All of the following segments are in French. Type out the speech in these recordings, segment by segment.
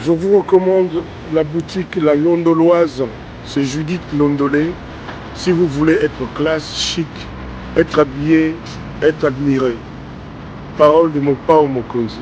Je vous recommande la boutique La Londoloise. C'est Judith Londolé. Si vous voulez être classe, chic, être habillé, être admiré. Parole de mon pao Mokonzi.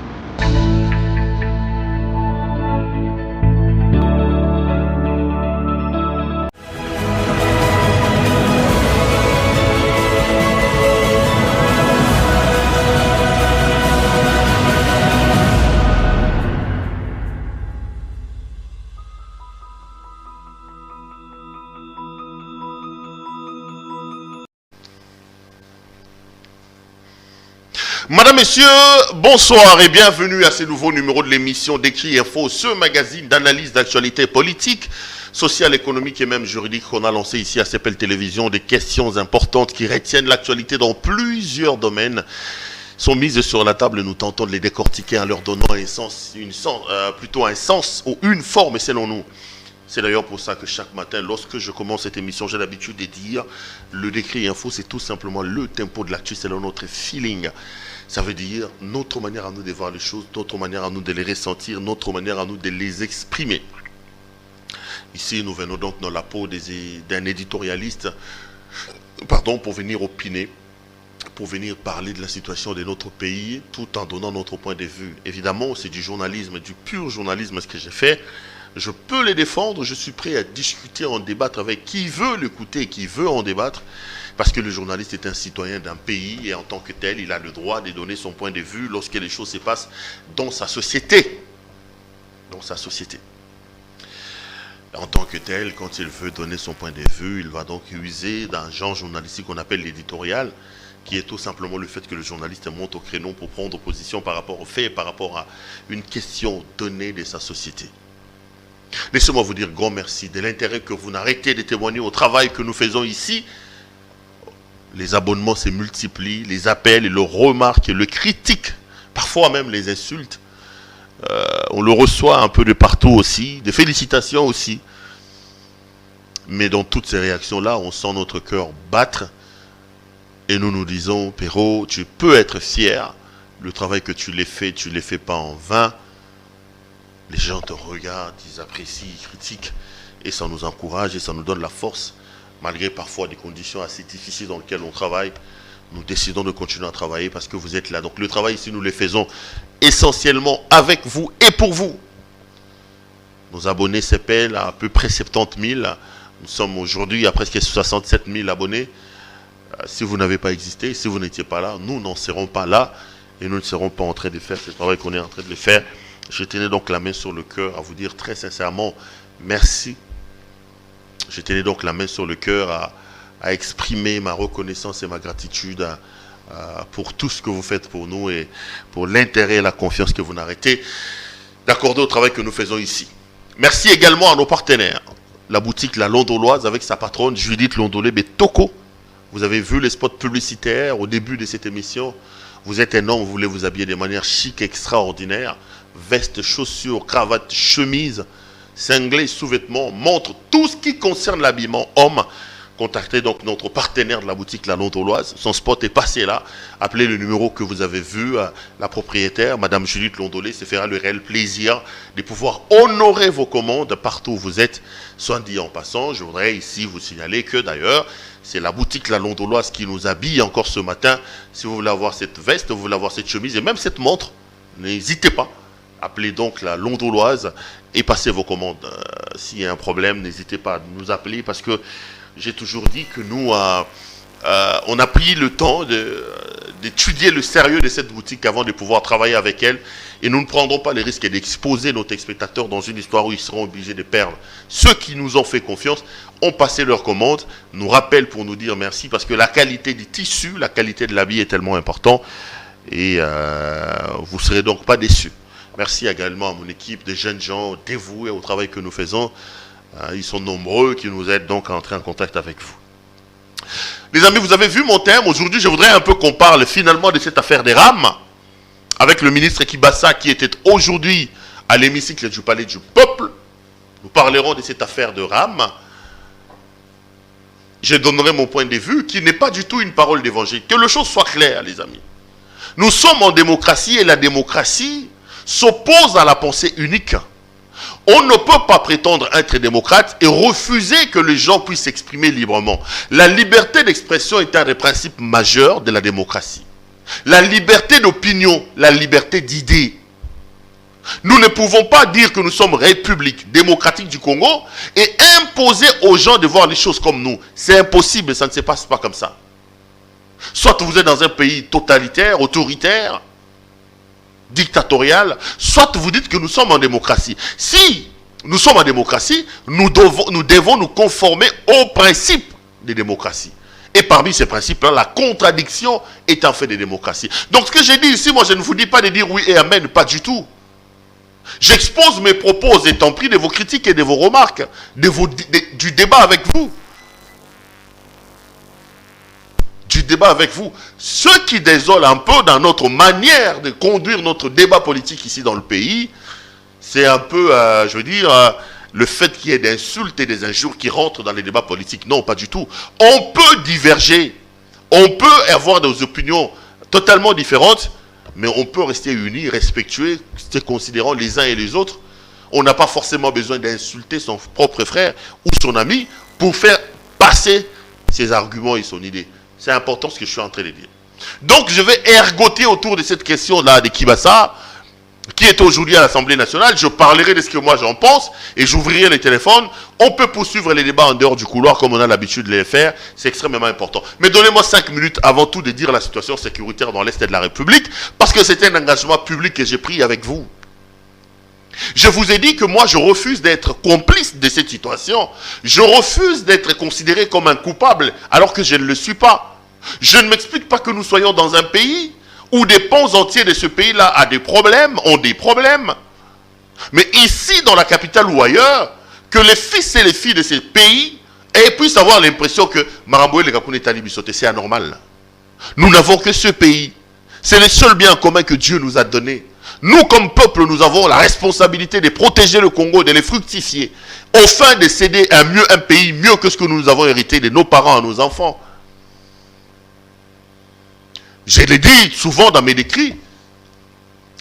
Madame, Messieurs, bonsoir et bienvenue à ce nouveau numéro de l'émission d'Écrit Info, ce magazine d'analyse d'actualité politique, sociale, économique et même juridique qu'on a lancé ici à CPL Télévision. Des questions importantes qui retiennent l'actualité dans plusieurs domaines sont mises sur la table et nous tentons de les décortiquer en leur donnant un sens ou une forme, selon nous. C'est d'ailleurs pour ça que chaque matin, lorsque je commence cette émission, j'ai l'habitude de dire le Décrit Info, c'est tout simplement le tempo de l'actu, selon notre feeling. Ça veut dire notre manière à nous de voir les choses, notre manière à nous de les ressentir, notre manière à nous de les exprimer. Ici, nous venons donc dans la peau d'un éditorialiste, pour venir opiner, pour venir parler de la situation de notre pays, tout en donnant notre point de vue. Évidemment, c'est du journalisme, du pur journalisme ce que j'ai fait. Je peux les défendre, je suis prêt à discuter, en débattre avec qui veut l'écouter, qui veut en débattre. Parce que le journaliste est un citoyen d'un pays et en tant que tel, il a le droit de donner son point de vue lorsque les choses se passent dans sa société. Dans sa société. En tant que tel, quand il veut donner son point de vue, il va donc user d'un genre journalistique qu'on appelle l'éditorial, qui est tout simplement le fait que le journaliste monte au créneau pour prendre position par rapport aux faits, par rapport à une question donnée de sa société. Laissez-moi vous dire grand merci de l'intérêt que vous n'arrêtez de témoigner au travail que nous faisons ici. Les abonnements se multiplient, les appels, le remarques, le critiques, parfois même les insultes. On le reçoit un peu de partout aussi, des félicitations aussi. Mais dans toutes ces réactions-là, on sent notre cœur battre. Et nous nous disons, Perrault, tu peux être fier. Le travail que tu l'as fait, tu ne l'as fait pas en vain. Les gens te regardent, ils apprécient, ils critiquent. Et ça nous encourage et ça nous donne la force. Malgré parfois des conditions assez difficiles dans lesquelles on travaille, nous décidons de continuer à travailler parce que vous êtes là. Donc le travail ici, nous le faisons essentiellement avec vous et pour vous. Nos abonnés s'appellent à peu près 70 000. Nous sommes aujourd'hui à presque 67 000 abonnés. Si vous n'avez pas existé, si vous n'étiez pas là, nous n'en serons pas là et nous ne serons pas en train de faire ce travail qu'on est en train de faire. Je tenais donc la main sur le cœur à vous dire très sincèrement merci. Je tenais donc la main sur le cœur à exprimer ma reconnaissance et ma gratitude pour tout ce que vous faites pour nous et pour l'intérêt et la confiance que vous n'arrêtez d'accorder au travail que nous faisons ici. Merci également à nos partenaires. La boutique La Londoloise avec sa patronne Judith Londolé Betoko. Vous avez vu les spots publicitaires au début de cette émission. Vous êtes un homme, vous voulez vous habiller de manière chic, extraordinaire. Veste, chaussures, cravate, chemise, cinglés, sous-vêtements, montre, tout ce qui concerne l'habillement homme. Contactez donc notre partenaire de la boutique La Londoloise. Son spot est passé là. Appelez le numéro que vous avez vu. La propriétaire, Madame Judith Londolé, se fera le réel plaisir de pouvoir honorer vos commandes partout où vous êtes. Soit dit en passant, je voudrais ici vous signaler que d'ailleurs, c'est la boutique La Londoloise qui nous habille encore ce matin. Si vous voulez avoir cette veste, vous voulez avoir cette chemise et même cette montre, n'hésitez pas. Appelez donc La Londoloise et passez vos commandes. S'il y a un problème, n'hésitez pas à nous appeler parce que j'ai toujours dit que nous, on a pris le temps d'étudier le sérieux de cette boutique avant de pouvoir travailler avec elle. Et nous ne prendrons pas les risques d'exposer nos téléspectateurs dans une histoire où ils seront obligés de perdre. Ceux qui nous ont fait confiance ont passé leurs commandes, nous rappellent pour nous dire merci parce que la qualité du tissu, la qualité de l'habit est tellement important et vous ne serez donc pas déçus. Merci également à mon équipe de jeunes gens dévoués au travail que nous faisons. Ils sont nombreux qui nous aident donc à entrer en contact avec vous. Les amis, vous avez vu mon thème. Aujourd'hui, je voudrais un peu qu'on parle finalement de cette affaire des rames avec le ministre Kibasa qui était aujourd'hui à l'hémicycle du Palais du Peuple. Nous parlerons de cette affaire de rames. Je donnerai mon point de vue qui n'est pas du tout une parole d'évangile. Que les choses soient claires, les amis. Nous sommes en démocratie et la démocratie s'oppose à la pensée unique. On ne peut pas prétendre être démocrate et refuser que les gens puissent s'exprimer librement. La liberté d'expression est un des principes majeurs de la démocratie. La liberté d'opinion, la liberté d'idées. Nous ne pouvons pas dire que nous sommes République démocratique du Congo et imposer aux gens de voir les choses comme nous. C'est impossible, ça ne se passe pas comme ça. Soit vous êtes dans un pays totalitaire, autoritaire, dictatorial, soit vous dites que nous sommes en démocratie. Si nous sommes en démocratie, nous devons nous conformer aux principes des démocraties. Et parmi ces principes-là, la contradiction est un fait de démocratie. Donc ce que j'ai dit ici, moi je ne vous dis pas de dire oui et amen, pas du tout. J'expose mes propos étant pris de vos critiques et de vos remarques, du débat avec vous. Du débat avec vous. Ce qui désole un peu dans notre manière de conduire notre débat politique ici dans le pays, c'est un peu, je veux dire, le fait qu'il y ait des insultes et des injures qui rentrent dans les débats politiques. Non, pas du tout. On peut diverger. On peut avoir des opinions totalement différentes, mais on peut rester unis, respectueux, se considérant les uns et les autres. On n'a pas forcément besoin d'insulter son propre frère ou son ami pour faire passer ses arguments et son idée. C'est important ce que je suis en train de dire. Donc je vais ergoter autour de cette question-là de Kibasa, qui est aujourd'hui à l'Assemblée nationale. Je parlerai de ce que moi j'en pense et j'ouvrirai les téléphones. On peut poursuivre les débats en dehors du couloir comme on a l'habitude de les faire. C'est extrêmement important. Mais donnez-moi 5 minutes avant tout de dire la situation sécuritaire dans l'Est de la République, parce que c'est un engagement public que j'ai pris avec vous. Je vous ai dit que moi je refuse d'être complice de cette situation. Je refuse d'être considéré comme un coupable alors que je ne le suis pas. Je ne m'explique pas que nous soyons dans un pays où des pans entiers de ce pays-là ont des problèmes. Mais ici, dans la capitale ou ailleurs, que les fils et les filles de ces pays puissent avoir l'impression que Maramboué, le Gakouné, Talibi Soté, c'est anormal. Nous n'avons que ce pays. C'est le seul bien commun que Dieu nous a donné. Nous, comme peuple, nous avons la responsabilité de protéger le Congo, de les fructifier, au fin de céder un pays mieux que ce que nous avons hérité de nos parents à nos enfants. Je l'ai dit souvent dans mes écrits,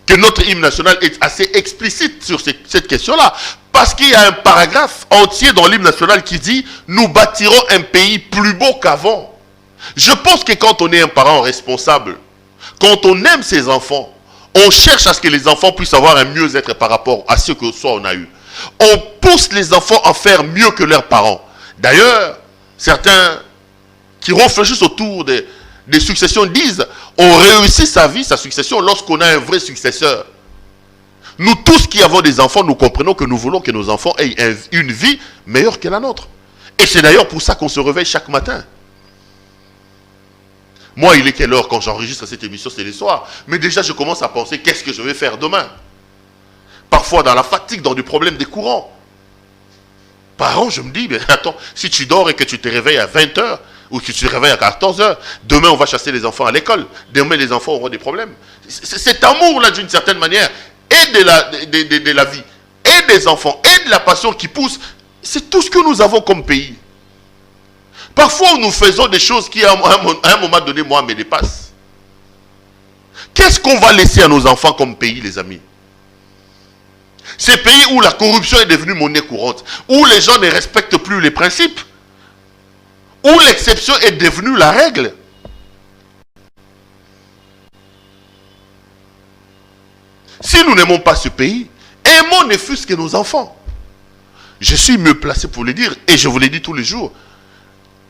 que notre hymne national est assez explicite sur cette question-là. Parce qu'il y a un paragraphe entier dans l'hymne national qui dit « Nous bâtirons un pays plus beau qu'avant ». Je pense que quand on est un parent responsable, quand on aime ses enfants, on cherche à ce que les enfants puissent avoir un mieux-être par rapport à ce que soit on a eu. On pousse les enfants à faire mieux que leurs parents. D'ailleurs, certains qui réfléchissent autour des successions disent on réussit sa vie, sa succession lorsqu'on a un vrai successeur. Nous tous qui avons des enfants, nous comprenons que nous voulons que nos enfants aient une vie meilleure que la nôtre. Et c'est d'ailleurs pour ça qu'on se réveille chaque matin. Moi, il est quelle heure quand j'enregistre cette émission? C'est le soir. Mais déjà, je commence à penser qu'est-ce que je vais faire demain. Parfois dans la fatigue, dans des problèmes des courants. Parents, je me dis, mais attends, si tu dors et que tu te réveilles à 20 h, ou que tu te réveilles à 14 h, demain on va chasser les enfants à l'école. Demain les enfants auront des problèmes. Cet amour-là, d'une certaine manière, et de la vie, et des enfants, et de la passion qui pousse, c'est tout ce que nous avons comme pays. Parfois nous faisons des choses qui à un moment donné, moi, me dépassent. Qu'est-ce qu'on va laisser à nos enfants comme pays, les amis? Ces pays où la corruption est devenue monnaie courante, où les gens ne respectent plus les principes, où l'exception est devenue la règle. Si nous n'aimons pas ce pays, aimons ne fût-ce que nos enfants. Je suis mieux placé pour le dire, et je vous le dis tous les jours.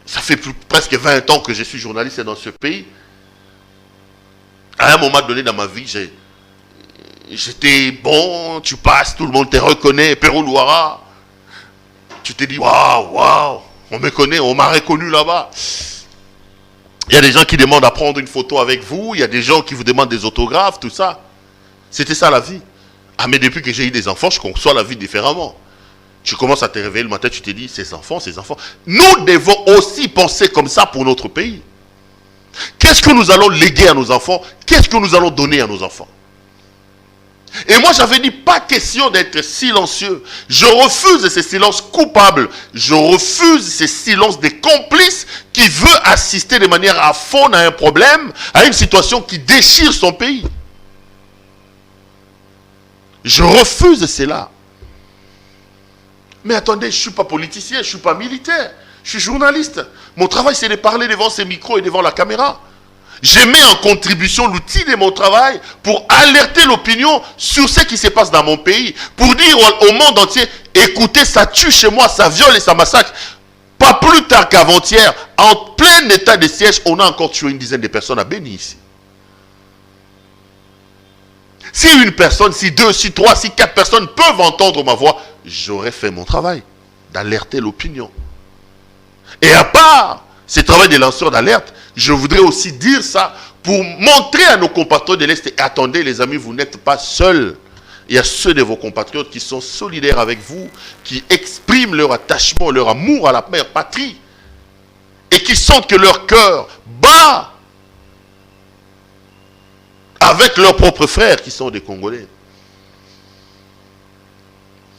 Ça fait presque 20 ans que je suis journaliste dans ce pays. À un moment donné dans ma vie, j'étais bon, tu passes, tout le monde te reconnaît, Pérou Louara. Tu te dis, waouh, on me connaît, on m'a reconnu là-bas. Il y a des gens qui demandent à prendre une photo avec vous, il y a des gens qui vous demandent des autographes, tout ça. C'était ça la vie. Ah, mais depuis que j'ai eu des enfants, je conçois la vie différemment. Tu commences à te réveiller le matin, tu te dis, ces enfants. Nous devons aussi penser comme ça pour notre pays. Qu'est-ce que nous allons léguer à nos enfants? Qu'est-ce que nous allons donner à nos enfants? Et moi j'avais dit, pas question d'être silencieux. Je refuse ces silences coupables. Je refuse ces silences des complices qui veulent assister de manière à fond à un problème, à une situation qui déchire son pays. Je refuse cela. Mais attendez, je ne suis pas politicien, je ne suis pas militaire. Je suis journaliste. Mon travail, c'est de parler devant ces micros et devant la caméra. Je mets en contribution l'outil de mon travail pour alerter l'opinion sur ce qui se passe dans mon pays. Pour dire au monde entier, écoutez, ça tue chez moi, ça viole et ça massacre. Pas plus tard qu'avant-hier, en plein état de siège, on a encore tué une dizaine de personnes à Béni ici. Si une personne, si deux, si trois, si quatre personnes peuvent entendre ma voix, j'aurais fait mon travail d'alerter l'opinion. Et à part ce travail de lanceur d'alerte, je voudrais aussi dire ça pour montrer à nos compatriotes de l'Est, attendez les amis, vous n'êtes pas seuls. Il y a ceux de vos compatriotes qui sont solidaires avec vous, qui expriment leur attachement, leur amour à la mère patrie, et qui sentent que leur cœur bat avec leurs propres frères qui sont des Congolais.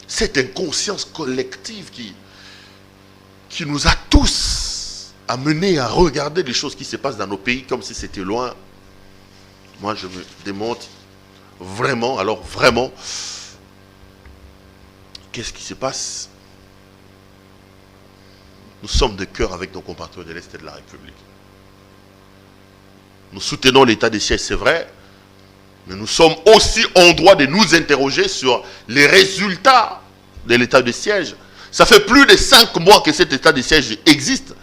Cette inconscience collective qui nous a tous amenés à regarder les choses qui se passent dans nos pays comme si c'était loin. Moi, je me demande vraiment, alors vraiment, qu'est-ce qui se passe? Nous sommes de cœur avec nos compatriotes de l'Est et de la République. Nous soutenons l'état de siège, c'est vrai, mais nous sommes aussi en droit de nous interroger sur les résultats de l'état de siège. Ça fait plus de 5 mois que cet état de siège existe.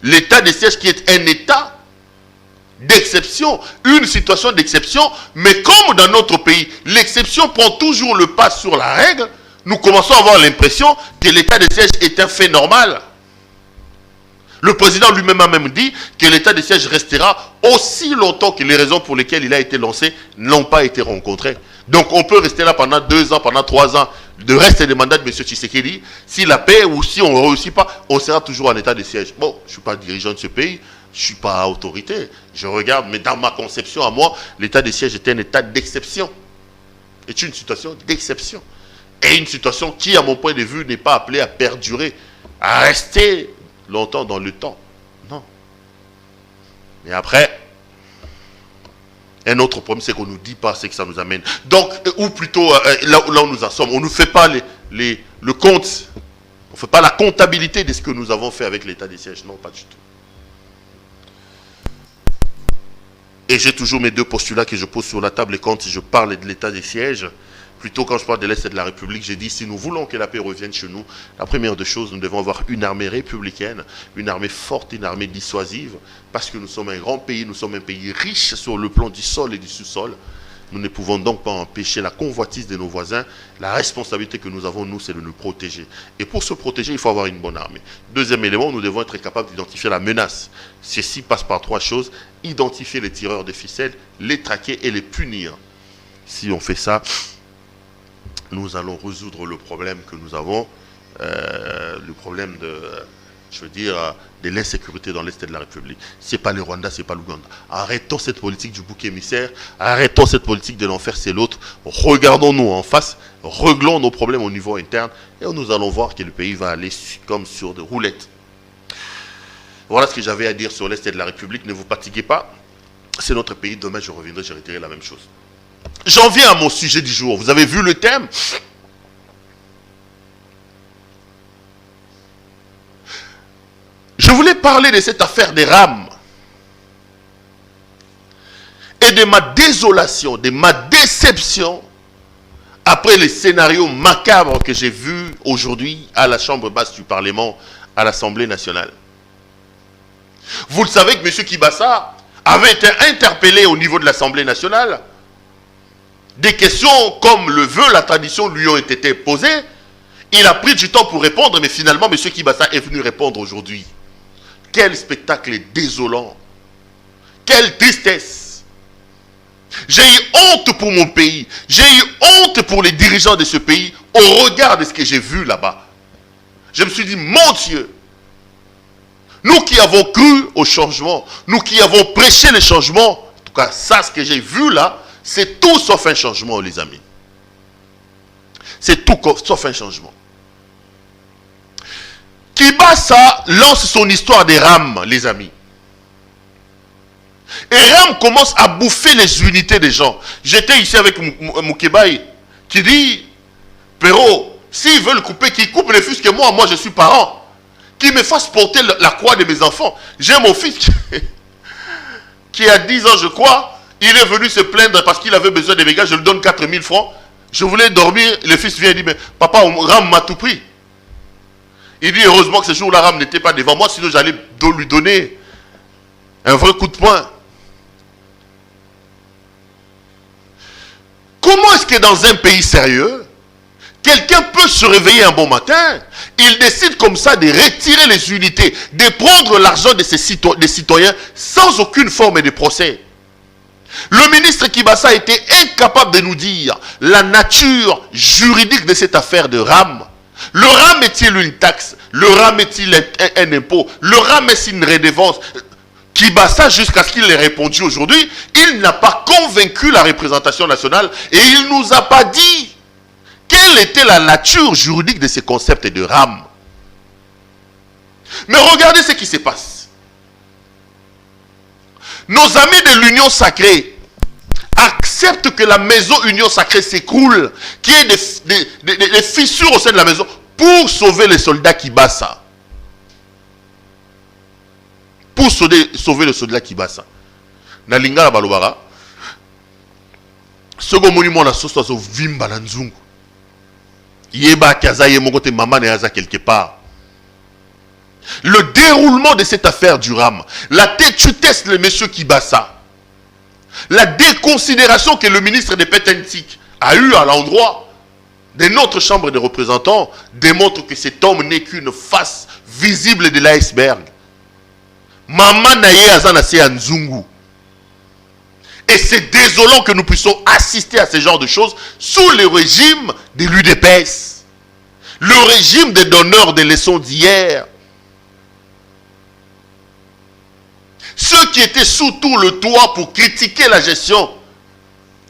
L'état de siège qui est un état d'exception, une situation d'exception, mais comme dans notre pays, l'exception prend toujours le pas sur la règle, nous commençons à avoir l'impression que l'état de siège est un fait normal. Le président lui-même a même dit que l'état de siège restera aussi longtemps que les raisons pour lesquelles il a été lancé n'ont pas été rencontrées. Donc on peut rester là pendant 2 ans, pendant 3 ans, de reste des mandats de M. Tshisekedi. Si la paix ou si on ne réussit pas, on sera toujours en état de siège. Bon, je ne suis pas dirigeant de ce pays, je ne suis pas autorité. Je regarde, mais dans ma conception à moi, l'état de siège était un état d'exception. C'est une situation d'exception. Et une situation qui, à mon point de vue, n'est pas appelée à perdurer, à rester longtemps dans le temps. Non. Mais après, un autre problème, c'est qu'on ne nous dit pas ce que ça nous amène. Donc, ou plutôt, là où nous en sommes, on ne nous fait pas le compte, on ne fait pas la comptabilité de ce que nous avons fait avec l'état des sièges. Non, pas du tout. Et j'ai toujours mes 2 postulats que je pose sur la table, et quand je parle de l'état des sièges, plutôt quand je parle de l'Est et de la République, j'ai dit, si nous voulons que la paix revienne chez nous, la première des choses, nous devons avoir une armée républicaine, une armée forte, une armée dissuasive, parce que nous sommes un grand pays, nous sommes un pays riche sur le plan du sol et du sous-sol. Nous ne pouvons donc pas empêcher la convoitise de nos voisins. La responsabilité que nous avons, nous, c'est de nous protéger. Et pour se protéger, il faut avoir une bonne armée. Deuxième élément, nous devons être capables d'identifier la menace. Ceci passe par 3 choses. Identifier les tireurs de ficelles, les traquer et les punir. Si on fait ça, nous allons résoudre le problème que nous avons, le problème de l'insécurité dans l'Est de la République. Ce n'est pas le Rwanda, ce n'est pas l'Ouganda. Arrêtons cette politique du bouc émissaire, arrêtons cette politique de l'enfer, c'est l'autre. Regardons-nous en face, réglons nos problèmes au niveau interne, et nous allons voir que le pays va aller comme sur des roulettes. Voilà ce que j'avais à dire sur l'Est de la République. Ne vous fatiguez pas, c'est notre pays. Demain, je reviendrai, je redirai la même chose. J'en viens à mon sujet du jour. Vous avez vu le thème? Je voulais parler de cette affaire des rames et de ma désolation, de ma déception après les scénarios macabres que j'ai vus aujourd'hui à la Chambre basse du Parlement, à l'Assemblée nationale. Vous le savez que M. Kibasa avait été interpellé au niveau de l'Assemblée nationale. Des questions comme le veut la tradition lui ont été posées. Il a pris du temps pour répondre, mais finalement, M. Kibasa est venu répondre aujourd'hui. Quel spectacle désolant. Quelle tristesse. J'ai eu honte pour mon pays. J'ai eu honte pour les dirigeants de ce pays au regard de ce que j'ai vu là-bas. Je me suis dit, mon Dieu, nous qui avons cru au changement, nous qui avons prêché le changement, en tout cas, ça, ce que j'ai vu là, c'est tout sauf un changement, les amis. C'est tout sauf un changement. Kibasa lance son histoire des rames, les amis. Et Ram commence à bouffer les unités des gens. J'étais ici avec Moukebaï qui dit, Péro, S'ils veulent couper, qu'ils coupent les fils que moi je suis parent. Qu'ils me fassent porter la croix de mes enfants. J'ai mon fils qui a 10 ans, je crois. Il est venu se plaindre parce qu'il avait besoin de mes gars. Je lui donne 4000 francs. Je voulais dormir. Le fils vient et dit, mais papa, Ram m'a tout pris. Il dit, heureusement que ce jour-là, Ram n'était pas devant moi. Sinon, j'allais lui donner un vrai coup de poing. Comment est-ce que dans un pays sérieux, quelqu'un peut se réveiller un bon matin, il décide comme ça de retirer les unités, de prendre l'argent des citoyens sans aucune forme de procès. Le ministre Kibasa était incapable de nous dire la nature juridique de cette affaire de RAM. Le RAM est-il une taxe? Le RAM est-il un impôt? Le RAM est-il une redevance? Kibasa, jusqu'à ce qu'il ait répondu aujourd'hui, il n'a pas convaincu la représentation nationale et il ne nous a pas dit quelle était la nature juridique de ces concepts de RAM. Mais regardez ce qui se passe. Nos amis de l'Union Sacrée acceptent que la maison Union Sacrée s'écroule, qu'il y ait des fissures au sein de la maison pour sauver les soldats Kibasa. Pour sauver le soldat Kibasa. Na lingala balobara. Second monument na soso so vimba na nzungu. Yeba kaza ye mokote maman ne aza quelque part. Le déroulement de cette affaire du RAM, la têtutesse de monsieur Kibasa, la déconsidération que le ministre de Petentik a eue à l'endroit de notre chambre de représentants démontre que cet homme n'est qu'une face visible de l'iceberg. Maman naye azana se nzungu. Et c'est désolant que nous puissions assister à ce genre de choses sous le régime de l'UDPS. Le régime des donneurs des leçons d'hier. Ceux qui étaient sous tout le toit pour critiquer la gestion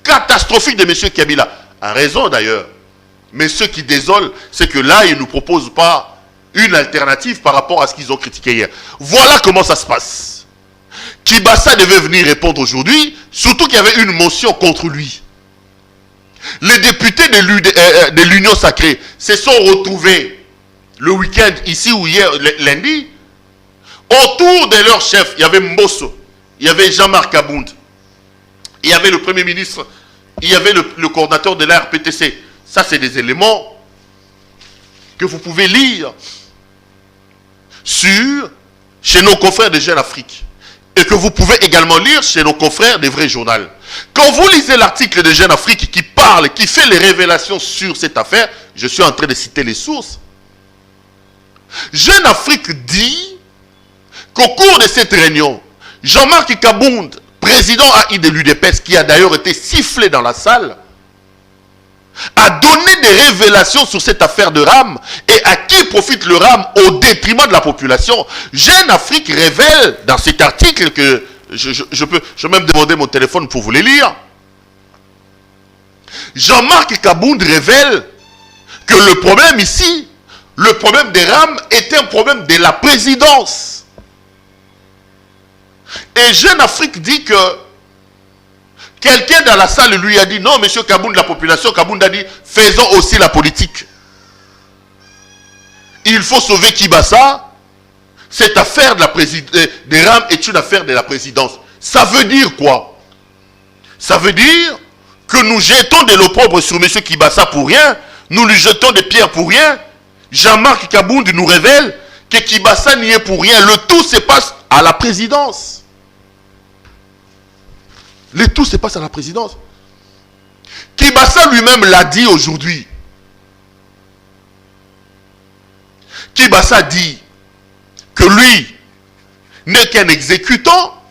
catastrophique de M. Kabila. A raison d'ailleurs. Mais ce qui désole, c'est que là, ils ne nous proposent pas une alternative par rapport à ce qu'ils ont critiqué hier. Voilà comment ça se passe. Kibasa devait venir répondre aujourd'hui, surtout qu'il y avait une motion contre lui. Les députés de l'Union Sacrée se sont retrouvés le week-end, ici ou hier, lundi, autour de leur chef. Il y avait Mbosso, il y avait Jean-Marc Abound, il y avait le Premier ministre, il y avait le coordinateur de la RPTC. Ça, c'est des éléments que vous pouvez lire chez nos confrères de Jeune Afrique. Et que vous pouvez également lire chez nos confrères des vrais journaux. Quand vous lisez l'article de Jeune Afrique qui parle, qui fait les révélations sur cette affaire, je suis en train de citer les sources. Jeune Afrique dit qu'au cours de cette réunion, Jean-Marc Kabound, président AI de l'UDPS, qui a d'ailleurs été sifflé dans la salle, a donné des révélations sur cette affaire de RAM et à qui profite le RAM au détriment de la population. Jeune Afrique révèle dans cet article que je peux même demander mon téléphone pour vous les lire. Jean-Marc Kabound révèle que le problème ici, le problème des RAM est un problème de la présidence. Et Jeune Afrique dit que quelqu'un dans la salle lui a dit, non, monsieur Kabound, la population, Kabound a dit, faisons aussi la politique. Il faut sauver Kibasa. Cette affaire des RAM est une affaire de la présidence. Ça veut dire quoi? Ça veut dire que nous jetons de l'opprobre sur monsieur Kibasa pour rien. Nous lui jetons des pierres pour rien. Jean-Marc Kabound nous révèle que Kibasa n'y est pour rien. Le tout se passe à la présidence. Le tout se passe à la présidence. Kibasa lui-même l'a dit aujourd'hui. Kibasa dit que lui n'est qu'un exécutant.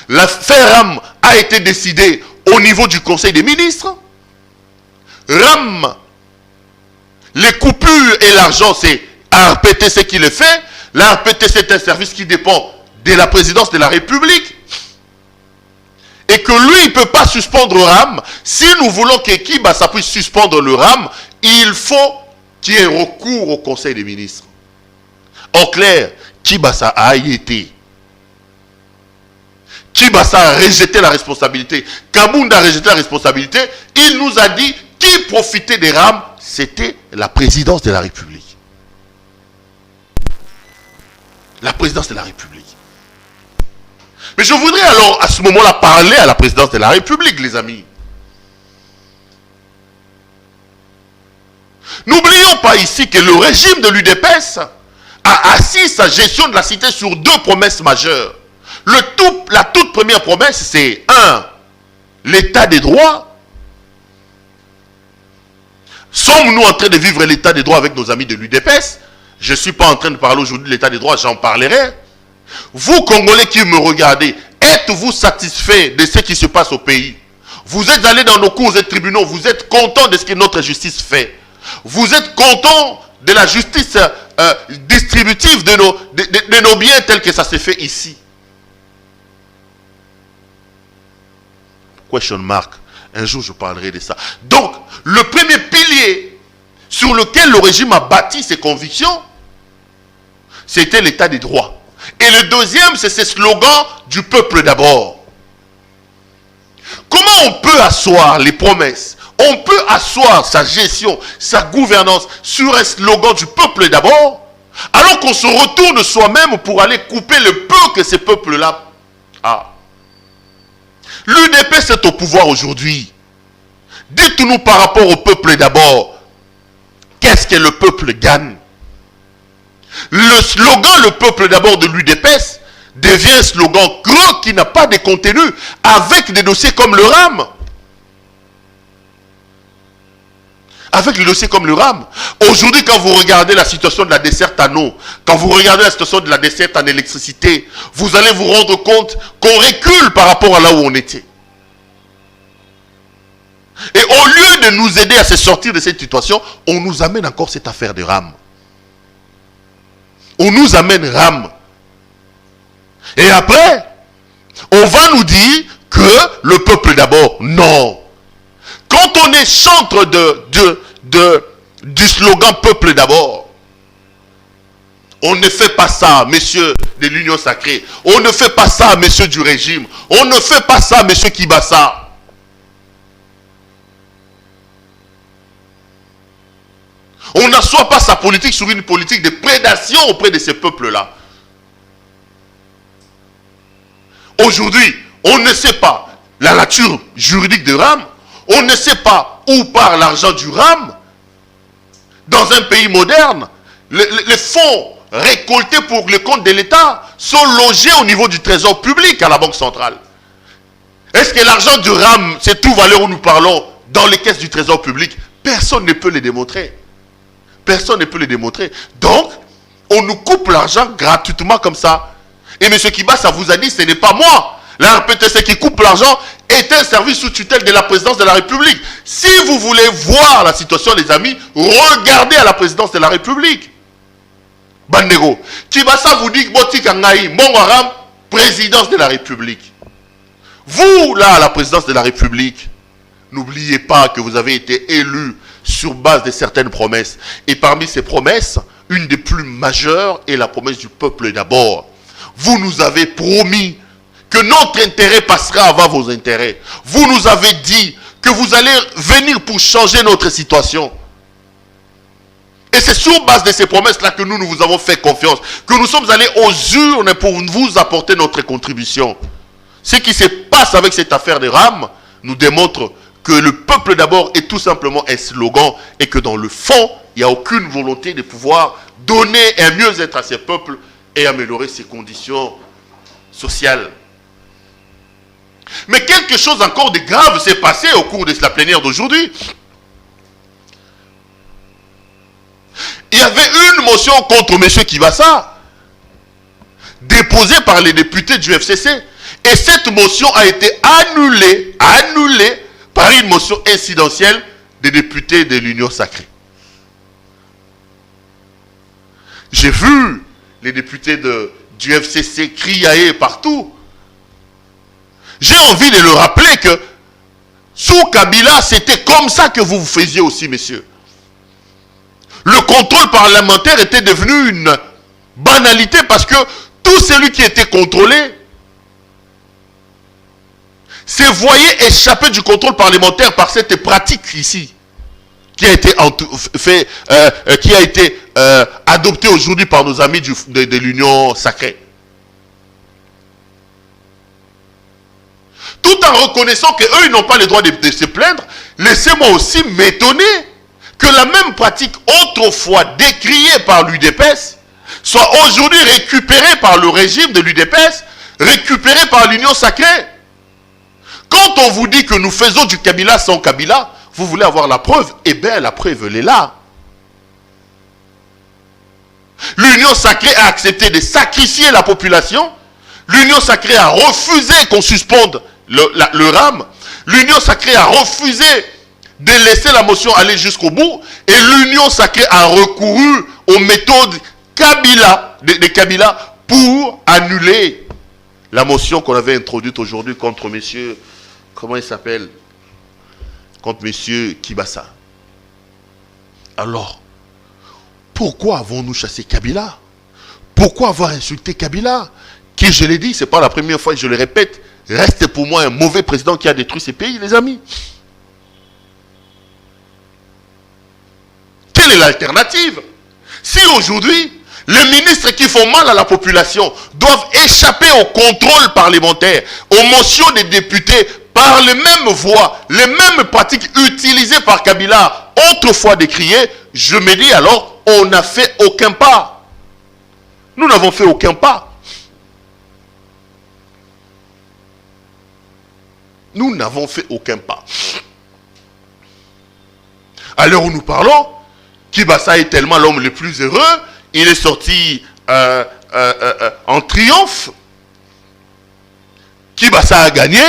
L'affaire RAM a été décidée au niveau du Conseil des ministres. RAM, les coupures et l'argent, c'est RPTC qui le fait. La RPTC est un service qui dépend de la présidence de la République. Et que lui, il ne peut pas suspendre le RAM. Si nous voulons que Kibasa puisse suspendre le RAM, il faut qu'il y ait recours au Conseil des ministres. En clair, Kibasa a été. Kibasa a rejeté la responsabilité. Kabound a rejeté la responsabilité. Il nous a dit qui profitait des RAM c'était la présidence de la République. La présidence de la République. Mais je voudrais alors à ce moment-là parler à la présidence de la République, les amis. N'oublions pas ici que le régime de l'UDPS a assis sa gestion de la cité sur deux promesses majeures. La toute première promesse, c'est 1. L'état des droits. Sommes-nous en train de vivre l'état des droits avec nos amis de l'UDPS? Je ne suis pas en train de parler aujourd'hui de l'état des droits, j'en parlerai. Vous, Congolais qui me regardez, êtes-vous satisfait de ce qui se passe au pays? Vous êtes allés dans nos cours et tribunaux, vous êtes content de ce que notre justice fait. Vous êtes content de la justice distributive de nos biens tels que ça s'est fait ici. Question mark. Un jour, je parlerai de ça. Donc, le premier pilier sur lequel le régime a bâti ses convictions, c'était l'état des droits. Et le deuxième, c'est ce slogan du peuple d'abord. Comment on peut asseoir les promesses? On peut asseoir sa gestion, sa gouvernance sur un slogan du peuple d'abord, alors qu'on se retourne soi-même pour aller couper le peu que ces peuples-là a. L'UDPS est au pouvoir aujourd'hui. Dites-nous par rapport au peuple d'abord, qu'est-ce que le peuple gagne? Le slogan le peuple d'abord de l'UDPS devient un slogan creux qui n'a pas de contenu, avec des dossiers comme le RAM. Avec les dossiers comme le RAM. Aujourd'hui, quand vous regardez la situation de la desserte en eau, quand vous regardez la situation de la desserte en électricité, vous allez vous rendre compte qu'on recule par rapport à là où on était. Et au lieu de nous aider à se sortir de cette situation, on nous amène encore cette affaire de RAM. On nous amène RAM. Et après, on va nous dire que le peuple d'abord, non. Quand on est chantre du slogan peuple d'abord, on ne fait pas ça, messieurs de l'Union sacrée. On ne fait pas ça, messieurs du régime. On ne fait pas ça, messieurs Kibasa. On n'assoit pas sa politique sur une politique de prédation auprès de ces peuples-là. Aujourd'hui, on ne sait pas la nature juridique de RAM. On ne sait pas où part l'argent du RAM. Dans un pays moderne, les fonds récoltés pour le compte de l'État sont logés au niveau du trésor public à la Banque centrale. Est-ce que l'argent du RAM se trouve à l'heure où nous parlons dans les caisses du trésor public? Personne ne peut le démontrer. Personne ne peut le démontrer. Donc, on nous coupe l'argent gratuitement comme ça. Et M. Kibasa vous a dit, ce n'est pas moi. La RPTC qui coupe l'argent est un service sous tutelle de la présidence de la République. Si vous voulez voir la situation, les amis, regardez à la présidence de la République. Bandego. Kibasa vous dit, Botika Ngaï, Mongaram, présidence de la République. Vous, là, à la présidence de la République, n'oubliez pas que vous avez été élu sur base de certaines promesses. Et parmi ces promesses, une des plus majeures est la promesse du peuple d'abord. Vous nous avez promis que notre intérêt passera avant vos intérêts. Vous nous avez dit que vous allez venir pour changer notre situation. Et c'est sur base de ces promesses-là que nous vous avons fait confiance, que nous sommes allés aux urnes pour vous apporter notre contribution. Ce qui se passe avec cette affaire de RAM nous démontre que le peuple d'abord est tout simplement un slogan et que dans le fond, il n'y a aucune volonté de pouvoir donner un mieux-être à ces peuples et améliorer ses conditions sociales. Mais quelque chose encore de grave s'est passé au cours de la plénière d'aujourd'hui. Il y avait une motion contre M. Kibasa, déposée par les députés du FCC. Et cette motion a été annulée par une motion incidentielle des députés de l'Union sacrée. J'ai vu les députés du FCC crier partout. J'ai envie de le rappeler que sous Kabila, c'était comme ça que vous vous faisiez aussi, messieurs. Le contrôle parlementaire était devenu une banalité parce que tout celui qui était contrôlé se voyait échapper du contrôle parlementaire par cette pratique ici, qui a été, adopté aujourd'hui par nos amis de l'Union sacrée. Tout en reconnaissant qu'eux, ils n'ont pas le droit de se plaindre, laissez-moi aussi m'étonner que la même pratique autrefois décriée par l'UDPS soit aujourd'hui récupérée par le régime de l'UDPS, récupérée par l'Union sacrée. Quand on vous dit que nous faisons du Kabila sans Kabila, vous voulez avoir la preuve? Eh bien, la preuve, elle est là. L'Union sacrée a accepté de sacrifier la population. L'Union sacrée a refusé qu'on suspende le RAM. L'Union sacrée a refusé de laisser la motion aller jusqu'au bout. Et l'Union sacrée a recouru aux méthodes Kabila, de Kabila pour annuler la motion qu'on avait introduite aujourd'hui contre monsieur, comment il s'appelle? Contre monsieur Kibasa. Alors, pourquoi avons-nous chassé Kabila? Pourquoi avoir insulté Kabila? Qui, je l'ai dit, ce n'est pas la première fois que je le répète, reste pour moi un mauvais président qui a détruit ces pays, les amis. Quelle est l'alternative? Si aujourd'hui, les ministres qui font mal à la population doivent échapper au contrôle parlementaire, aux motions des députés, par les mêmes voies, les mêmes pratiques utilisées par Kabila, autrefois décriées, je me dis alors, on n'a fait aucun pas. Nous n'avons fait aucun pas. Nous n'avons fait aucun pas. À l'heure où nous parlons, Kibasa est tellement l'homme le plus heureux, il est sorti en triomphe. Kibasa a gagné,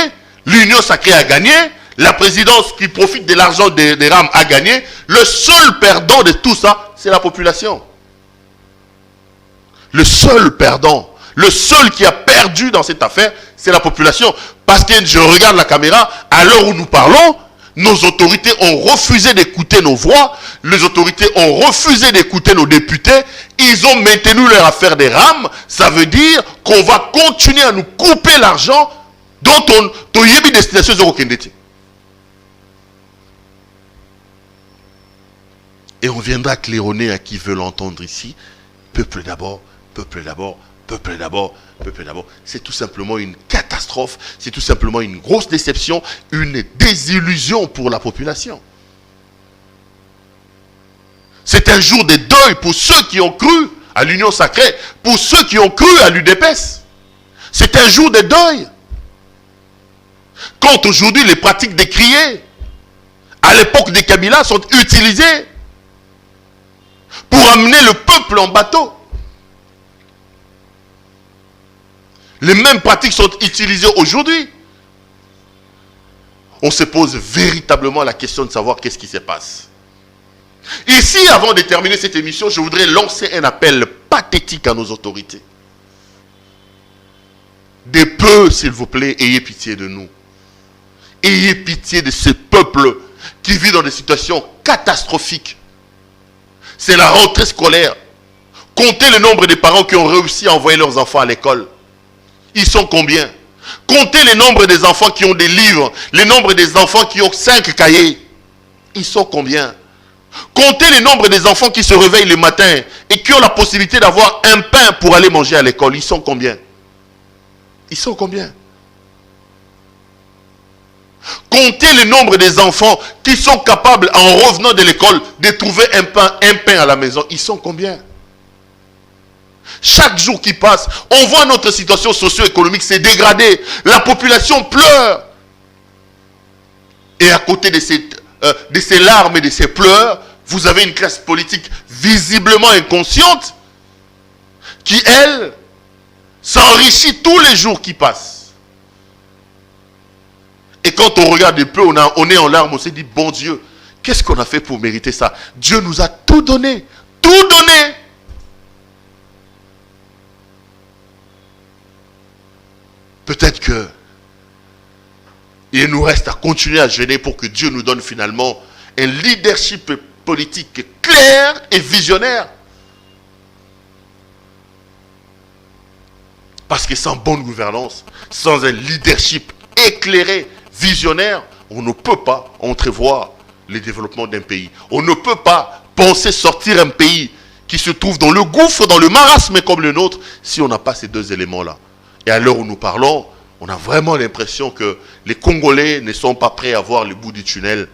l'Union sacrée a gagné, la présidence qui profite de l'argent des RAM a gagné. Le seul perdant de tout ça, c'est la population. Le seul perdant, le seul qui a perdu dans cette affaire, c'est la population. Parce que je regarde la caméra, à l'heure où nous parlons, nos autorités ont refusé d'écouter nos voix, les autorités ont refusé d'écouter nos députés, ils ont maintenu leur affaire des RAM. Ça veut dire qu'on va continuer à nous couper l'argent dont on y a mis destination zéro kendeti. Et on viendra claironner à qui veut l'entendre ici. Peuple d'abord, peuple d'abord, peuple d'abord, peuple d'abord. C'est tout simplement une catastrophe, c'est tout simplement une grosse déception, une désillusion pour la population. C'est un jour de deuil pour ceux qui ont cru à l'Union sacrée, pour ceux qui ont cru à l'UDPS. C'est un jour de deuil. Quand aujourd'hui les pratiques décriées à l'époque des Kabila sont utilisées pour amener le peuple en bateau. Les mêmes pratiques sont utilisées aujourd'hui. On se pose véritablement la question de savoir qu'est-ce qui se passe. Ici, avant de terminer cette émission, je voudrais lancer un appel pathétique à nos autorités. Des peu, s'il vous plaît, ayez pitié de nous. Ayez pitié de ce peuple qui vit dans des situations catastrophiques. C'est la rentrée scolaire. Comptez le nombre de parents qui ont réussi à envoyer leurs enfants à l'école. Ils sont combien? Comptez le nombre des enfants qui ont des livres, le nombre des enfants qui ont 5 cahiers. Ils sont combien? Comptez le nombre des enfants qui se réveillent le matin et qui ont la possibilité d'avoir un pain pour aller manger à l'école. Ils sont combien? Ils sont combien? Comptez le nombre des enfants qui sont capables, en revenant de l'école, de trouver un pain à la maison. Ils sont combien? Chaque jour qui passe, on voit notre situation socio-économique s'est dégradée. La population pleure. Et à côté de ces larmes et de ces pleurs, vous avez une classe politique visiblement inconsciente qui, elle, s'enrichit tous les jours qui passent. Et quand on regarde un peu, on est en larmes, on s'est dit, bon Dieu, qu'est-ce qu'on a fait pour mériter ça? Dieu nous a tout donné. Tout donné. Peut-être que il nous reste à continuer à jeûner pour que Dieu nous donne finalement un leadership politique clair et visionnaire. Parce que sans bonne gouvernance, sans un leadership éclairé, visionnaire, on ne peut pas entrevoir le développement d'un pays. On ne peut pas penser sortir un pays qui se trouve dans le gouffre, dans le marasme comme le nôtre, si on n'a pas ces deux éléments-là. Et à l'heure où nous parlons, on a vraiment l'impression que les Congolais ne sont pas prêts à voir le bout du tunnel.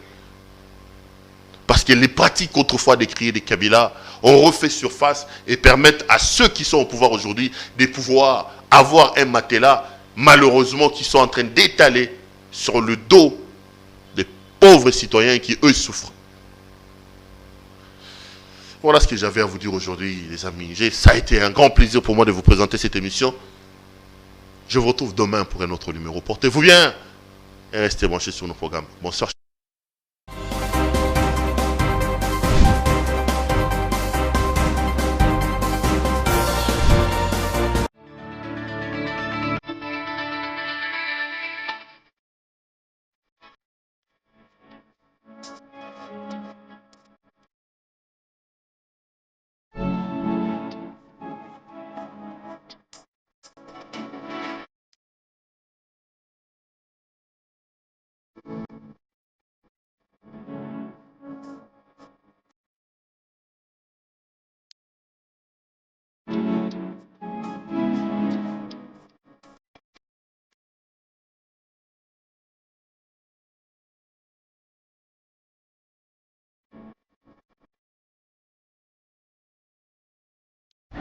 Parce que les pratiques autrefois décriées des Kabila ont refait surface et permettent à ceux qui sont au pouvoir aujourd'hui de pouvoir avoir un matelas, malheureusement, qui sont en train d'étaler sur le dos des pauvres citoyens qui, eux, souffrent. Voilà ce que j'avais à vous dire aujourd'hui, les amis. Ça a été un grand plaisir pour moi de vous présenter cette émission. Je vous retrouve demain pour un autre numéro. Portez-vous bien et restez branchés sur nos programmes. Bonsoir.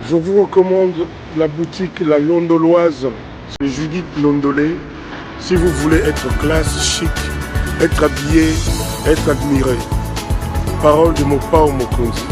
Je vous recommande la boutique La Londoloise. C'est Judith Londolé. Si vous voulez être classe, chic, être habillé, être admiré. Parole de Mopao Mokonzi.